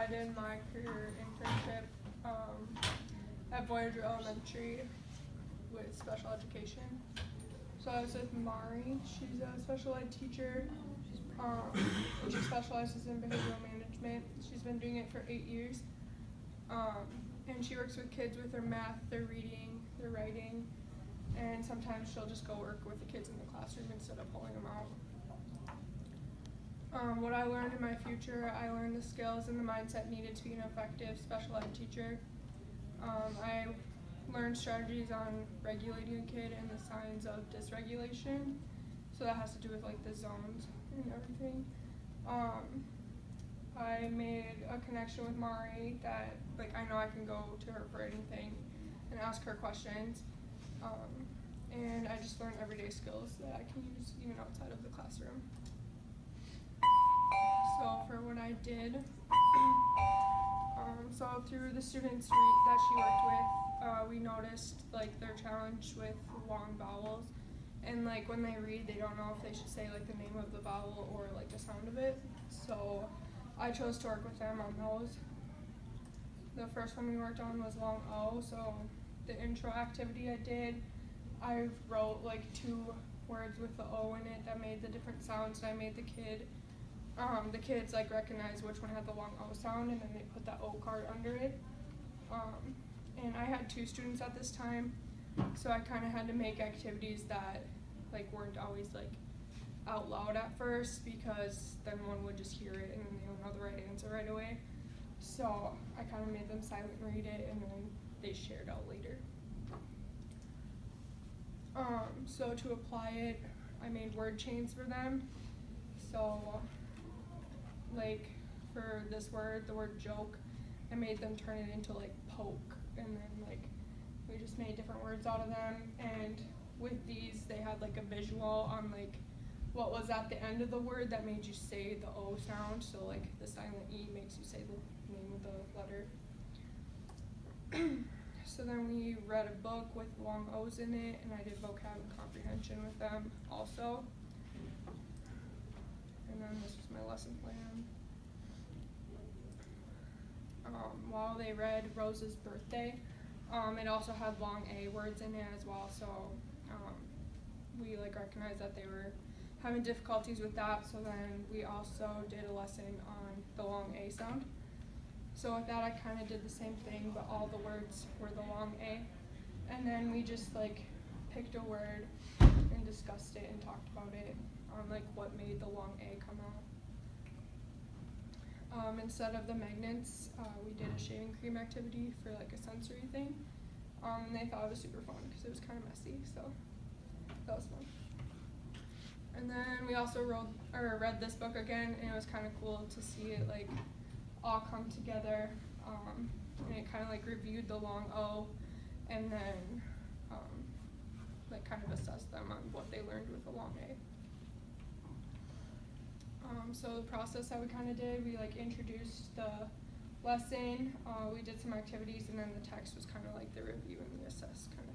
I did my career internship at Voyager Elementary with special education. So I was with Mari. She's a special ed teacher. And she specializes in behavioral management. She's been doing it for 8 years. And she works with kids with their math, their reading, their writing, and sometimes she'll just go work with the kids in the classroom instead of pulling them out. What I learned in my future, I learned the skills and the mindset needed to be an effective special ed teacher. I learned strategies on regulating a kid and the signs of dysregulation. So that has to do with like the zones and everything. I made a connection with Mari that like I know I can go to her for anything and ask her questions. And I just learned everyday skills that I can use even outside of the classroom. So for what I did, so through the students that she worked with, we noticed like their challenge with long vowels, and like when they read, they don't know if they should say like the name of the vowel or like the sound of it. So I chose to work with them on those. The first one we worked on was long O. So the intro activity I did, I wrote like 2 words with the O in it that made the different sounds, and I made the kids like recognize which one had the long O sound, and then they put that O card under it. And I had 2 students at this time, so I kind of had to make activities that like weren't always like out loud at first, because then one would just hear it and then they would know the right answer right away. So I kind of made them silent read it, and then they shared out later. So to apply it, I made word chains for them. So like for this word, the word joke, I made them turn it into like poke, and then like we just made different words out of them. And with these, they had like a visual on like what was at the end of the word that made you say the O sound. So like the silent E makes you say the name of the letter. So then we read a book with long O's in it, and I did vocab and comprehension with them also. And then this was my lesson plan. While they read Rose's birthday, it also had long A words in it as well. So we like recognized that they were having difficulties with that. So then we also did a lesson on the long A sound. So with that, I kind of did the same thing, but all the words were the long A. And then we just like picked a word and discussed it and talked about it on like what made the long A come out. Instead of the magnets, we did a shaving cream activity for like a sensory thing. And they thought it was super fun because it was kind of messy, so that was fun. And then we also read this book again, and it was kind of cool to see it like all come together, and it kind of like reviewed the long O, and then like kind of assessed them on what they learned with the long A. So the process that we kind of did, we like introduced the lesson, we did some activities, and then the text was kind of like the review and the assess kind of